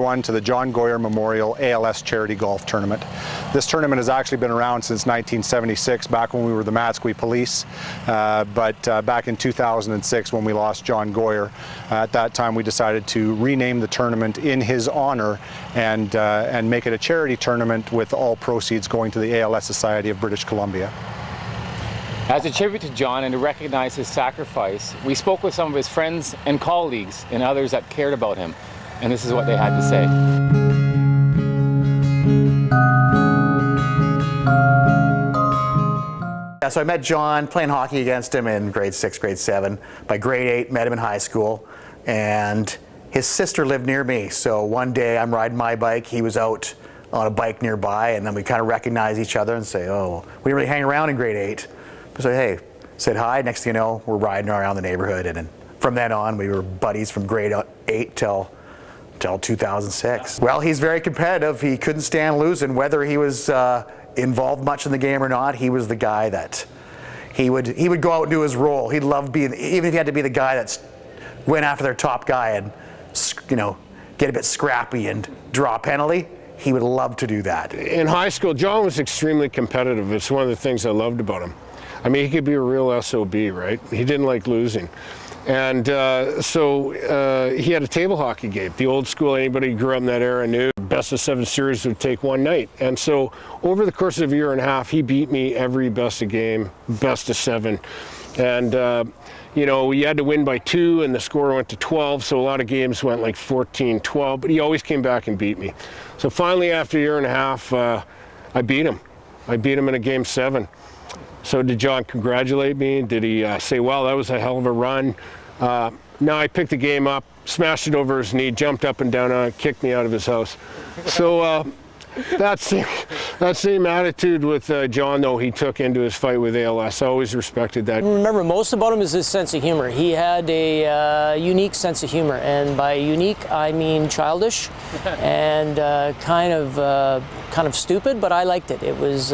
everyone to the John Goyer Memorial ALS Charity Golf Tournament. This tournament has actually been around since 1976, back when we were the Matsqui Police, but back in 2006 when we lost John Goyer, at that time we decided to rename the tournament in his honor and make it a charity tournament with all proceeds going to the ALS Society of British Columbia. As a tribute to John and to recognize his sacrifice, we spoke with some of his friends and colleagues and others that cared about him, and this is what they had to say. Yeah, so I met John playing hockey against him in grade 6, grade 7. By grade 8, met him in high school, and his sister lived near me. So one day I'm riding my bike, he was out on a bike nearby, and then we kind of recognize each other and say, oh, we didn't really hang around in grade 8. So hey, said hi, next thing you know, we're riding around the neighborhood, and then from then on we were buddies from grade 8 till 2006. Well, he's very competitive. He couldn't stand losing, whether he was involved much in the game or not. He was the guy that he would go out and do his role. He loved being, even if he had to be the guy that went after their top guy and, you know, get a bit scrappy and draw a penalty. He would love to do that. In high school, John was extremely competitive. It's one of the things I loved about him. I mean, he could be a real SOB, right? He didn't like losing. And so he had a table hockey game. The old school, anybody who grew up in that era knew, best of 7 series would take one night. And so over the course of a year and a half, he beat me every best of game, best of 7. And you know, you had to win by 2 and the score went to 12, so a lot of games went like 14-12, but he always came back and beat me. So finally, after a year and a half, I beat him. I beat him in a game 7. So did John congratulate me? Did he say, well, that was a hell of a run? No, I picked the game up, smashed it over his knee, jumped up and down on it, kicked me out of his house. So that same attitude with John, though, he took into his fight with ALS. I always respected that. Remember, most about him is his sense of humor. He had a unique sense of humor, and by unique I mean childish and kind of stupid, but I liked it. It was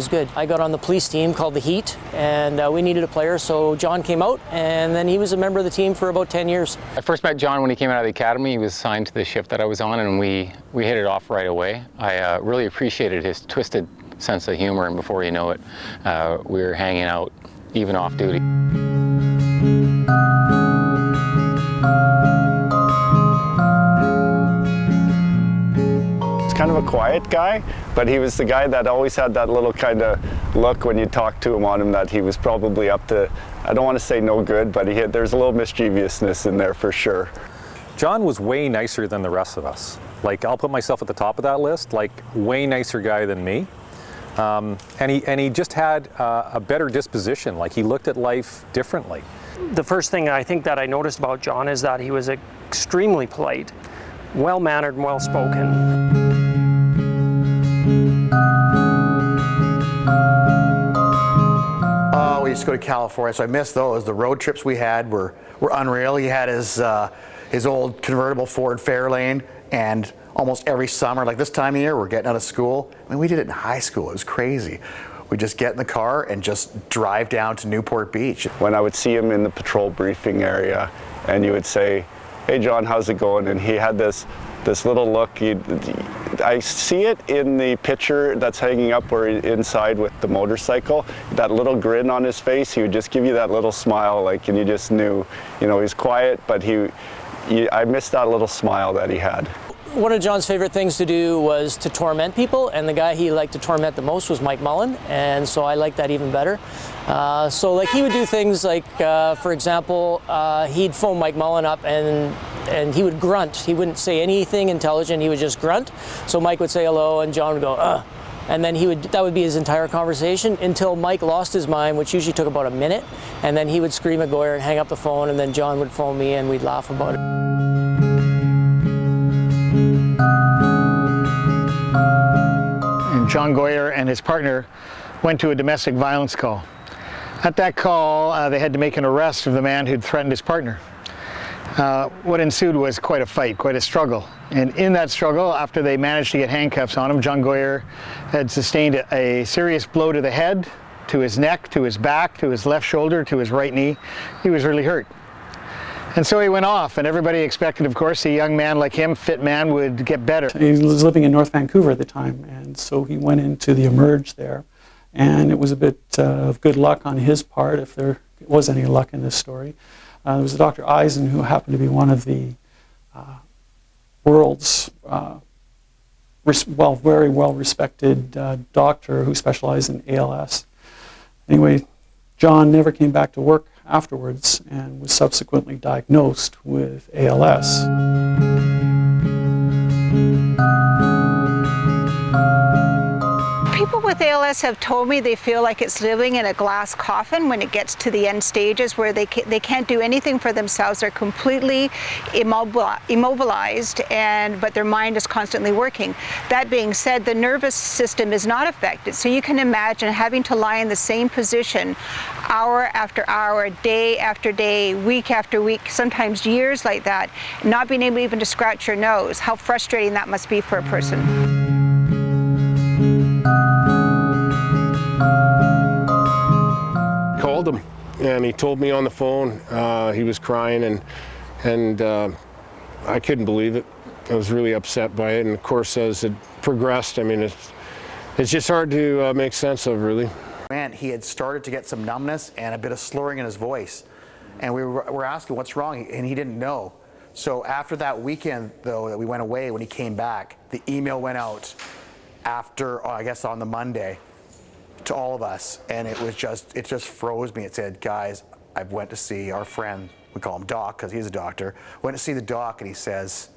good. I got on the police team called the Heat, and we needed a player, so John came out, and then he was a member of the team for about 10 years. I first met John when he came out of the academy. He was assigned to the shift that I was on, and we hit it off right away. I really appreciated his twisted sense of humor, and before you know it, we were hanging out even off duty. He's kind of a quiet guy, but he was the guy that always had that little kind of look when you talked to him on him that he was probably up to, I don't want to say no good, but there's a little mischievousness in there for sure. John was way nicer than the rest of us. Like, I'll put myself at the top of that list, like, way nicer guy than me. And he just had a better disposition, like he looked at life differently. The first thing I think that I noticed about John is that he was extremely polite, well-mannered and well-spoken. We used to go to California, so I missed those. The road trips we had were unreal. He had his old convertible Ford Fairlane, and almost every summer, like this time of year, we're getting out of school. I mean, we did it in high school. It was crazy. We just get in the car and just drive down to Newport Beach. When I would see him in the patrol briefing area, and you would say, "Hey John, how's it going?" And he had this little look. I see it in the picture that's hanging up where inside with the motorcycle. That little grin on his face. He would just give you that little smile, like, and you just knew, you know, he's quiet, but I missed that little smile that he had. One of John's favorite things to do was to torment people, and the guy he liked to torment the most was Mike Mullen, and so I liked that even better. So like he would do things like, for example, he'd phone Mike Mullen up and he would grunt. He wouldn't say anything intelligent, he would just grunt. So Mike would say hello and John would go, ugh. And then that would be his entire conversation until Mike lost his mind, which usually took about a minute, and then he would scream at Goyer and hang up the phone, and then John would phone me and we'd laugh about it. John Goyer and his partner went to a domestic violence call. At that call, they had to make an arrest of the man who'd threatened his partner. What ensued was quite a fight, quite a struggle. And in that struggle, after they managed to get handcuffs on him, John Goyer had sustained a serious blow to the head, to his neck, to his back, to his left shoulder, to his right knee. He was really hurt. And so he went off, and everybody expected, of course, a young man like him, fit man, would get better. He was living in North Vancouver at the time, and so he went into the Emerge there, and it was a bit of good luck on his part, if there was any luck in this story. There was Dr. Eisen, who happened to be one of the world's very well-respected doctor who specialized in ALS. Anyway, John never came back to work afterwards and was subsequently diagnosed with ALS. People with ALS have told me they feel like it's living in a glass coffin when it gets to the end stages where they can't do anything for themselves. They're completely immobilized, but their mind is constantly working. That being said, the nervous system is not affected. So you can imagine having to lie in the same position hour after hour, day after day, week after week, sometimes years like that, not being able even to scratch your nose. How frustrating that must be for a person. Called him, and he told me on the phone he was crying, and I couldn't believe it. I was really upset by it, and of course as it progressed, I mean, it's just hard to make sense of, really. Man, he had started to get some numbness and a bit of slurring in his voice, and we were asking what's wrong, and he didn't know. So after that weekend, though, that we went away, when he came back, the email went out after, I guess on the Monday, to all of us, and it just froze me. It said, guys, I went to see our friend, we call him Doc because he's a doctor, went to see the doc, and he says,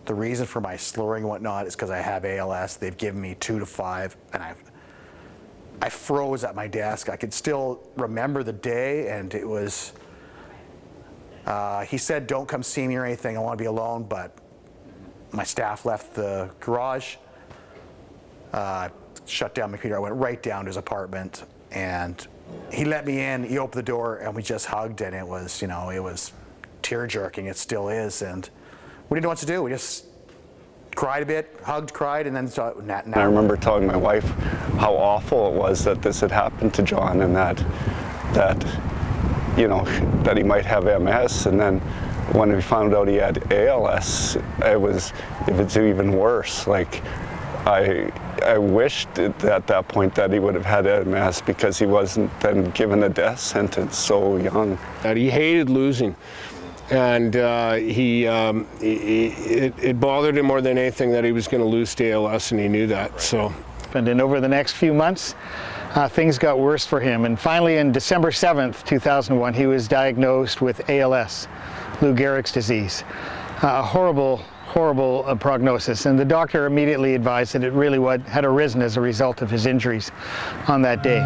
the reason for my slurring and whatnot is because I have ALS. They've given me 2 to 5, and I froze at my desk. I could still remember the day, and it was, he said, don't come see me or anything, I want to be alone, but my staff left the garage, shut down my computer. I went right down to his apartment, and he let me in. He opened the door, and we just hugged, and it was, it was tear-jerking. It still is, and we didn't know what to do. We just cried a bit, hugged, cried, and then I remember telling my wife how awful it was that this had happened to John, and that he might have MS, and then when we found out he had ALS, it's even worse. Like, I wished at that point that he would have had MS because he wasn't then given a death sentence so young. He hated losing, and it bothered him more than anything that he was going to lose to ALS, and he knew that. So. And over the next few months, things got worse for him. And finally, on December 7th, 2001, he was diagnosed with ALS, Lou Gehrig's disease. A horrible prognosis, and the doctor immediately advised that it really had arisen as a result of his injuries on that day.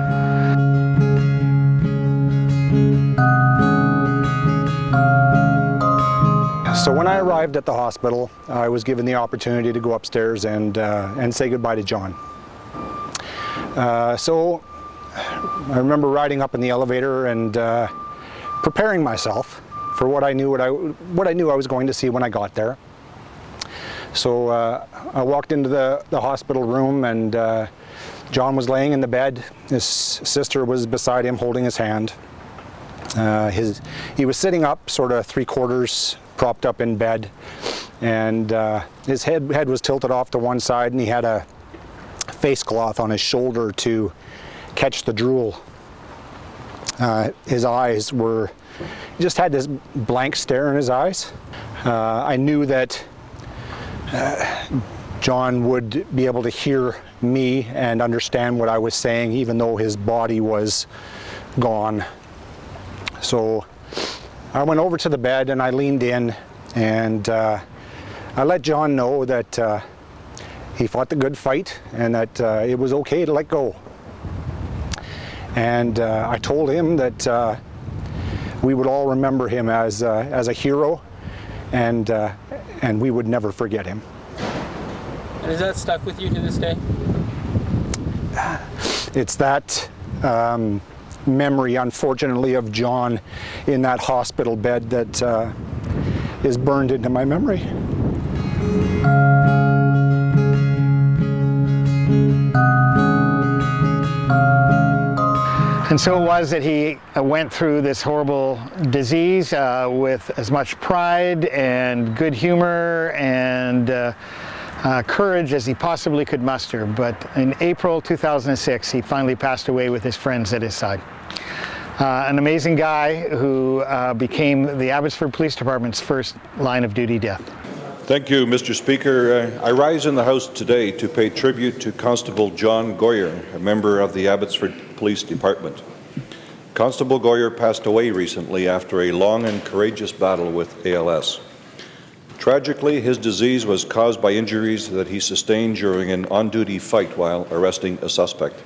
So when I arrived at the hospital, I was given the opportunity to go upstairs and say goodbye to John. So I remember riding up in the elevator and preparing myself for what I knew I was going to see when I got there. So I walked into the hospital room, and John was laying in the bed. His sister was beside him holding his hand. He was sitting up, sort of 3/4 propped up in bed, and his head was tilted off to one side, and he had a face cloth on his shoulder to catch the drool. His eyes he just had this blank stare in his eyes. I knew that John would be able to hear me and understand what I was saying, even though his body was gone. So I went over to the bed and I leaned in, and I let John know that he fought the good fight and that it was okay to let go. And I told him that we would all remember him as a hero, and we would never forget him. And is that stuck with you to this day? It's that memory, unfortunately, of John in that hospital bed that is burned into my memory. And so it was that he went through this horrible disease with as much pride and good humor and courage as he possibly could muster. But in April 2006, he finally passed away with his friends at his side. An amazing guy who became the Abbotsford Police Department's first line of duty death. Thank you, Mr. Speaker. I rise in the House today to pay tribute to Constable John Goyer, a member of the Abbotsford Police Department. Constable Goyer passed away recently after a long and courageous battle with ALS. Tragically, his disease was caused by injuries that he sustained during an on-duty fight while arresting a suspect.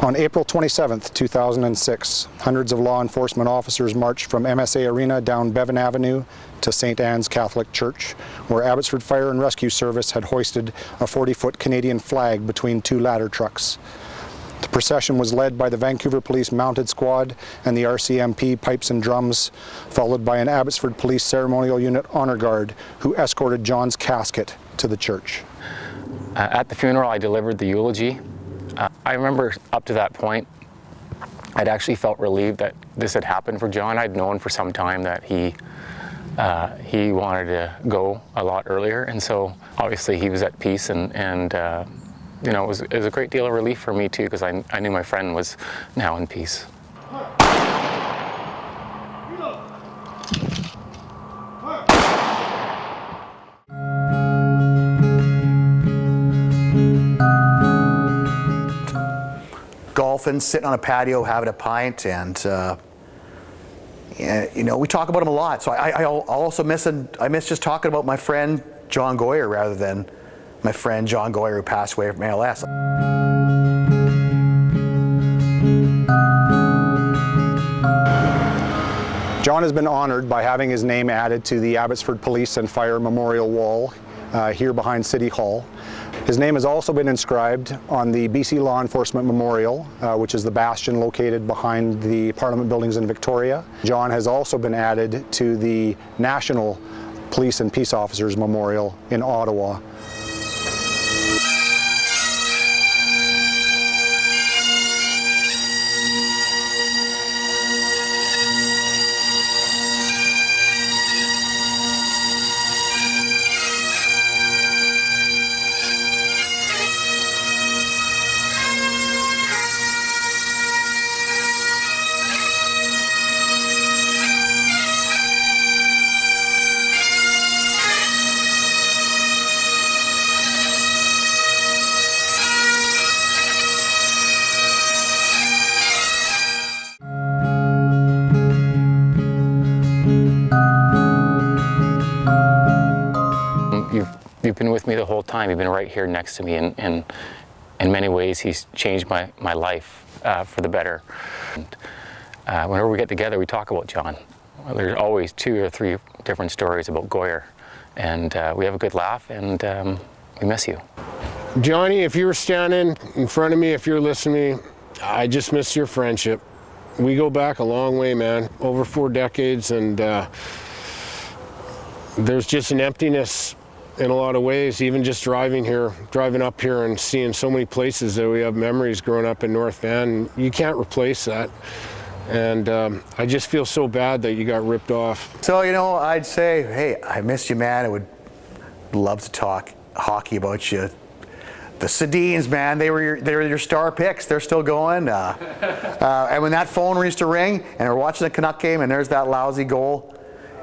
On April 27, 2006, hundreds of law enforcement officers marched from MSA Arena down Bevan Avenue to St. Anne's Catholic Church, where Abbotsford Fire and Rescue Service had hoisted a 40-foot Canadian flag between two ladder trucks. The procession was led by the Vancouver Police Mounted Squad and the RCMP Pipes and Drums, followed by an Abbotsford Police Ceremonial Unit Honor Guard who escorted John's casket to the church. At the funeral, I delivered the eulogy. I remember up to that point, I'd actually felt relieved that this had happened for John. I'd known for some time that he wanted to go a lot earlier, and so obviously he was at peace, and you know, it was a great deal of relief for me too, because I knew my friend was now in peace. Golfing, sitting on a patio, having a pint, and you know, we talk about him a lot. So I also miss just talking about my friend John Goyer rather than my friend John Goyer who passed away from ALS. John has been honored by having his name added to the Abbotsford Police and Fire Memorial Wall here behind City Hall. His name has also been inscribed on the BC Law Enforcement Memorial, which is the bastion located behind the Parliament buildings in Victoria. John has also been added to the National Police and Peace Officers Memorial in Ottawa. You've been with me the whole time. You've been right here next to me, and in many ways he's changed my life for the better. And, whenever we get together, we talk about John. There's always 2 or 3 different stories about Goyer, and we have a good laugh, and we miss you. Johnny, if you were standing in front of me, if you're listening, I just miss your friendship. We go back a long way, man, over 4 decades, and there's just an emptiness in a lot of ways, even just driving up here and seeing so many places that we have memories growing up in North Van. You can't replace that. And I just feel so bad that you got ripped off. So, you know, I'd say, hey, I missed you, man. I would love to talk hockey about you. The Sedins, man, they were your star picks. They're still going. And when that phone used to ring, and we're watching a Canuck game, and there's that lousy goal,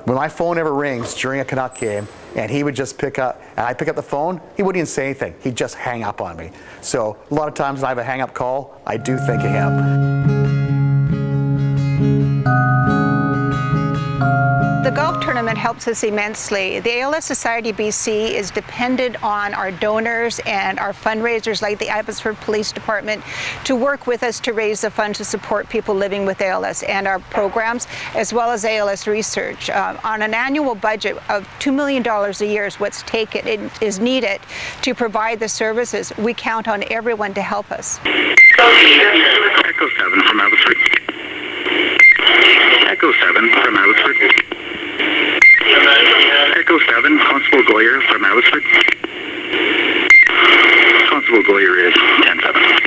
when my phone ever rings during a Canuck game, and he would just pick up, and I pick up the phone, he wouldn't even say anything. He'd just hang up on me. So a lot of times when I have a hang-up call, I do think of him. The golf tournament helps us immensely. The ALS Society BC is dependent on our donors and our fundraisers like the Abbotsford Police Department to work with us to raise the funds to support people living with ALS and our programs, as well as ALS research. On an annual budget of $2 million a year is what's is needed to provide the services. We count on everyone to help us. Echo 7 from Abbotsford. Echo 7 from Abbotsford. Echo 7, Constable Goyer from Abbotsford. Constable Goyer is 10-7.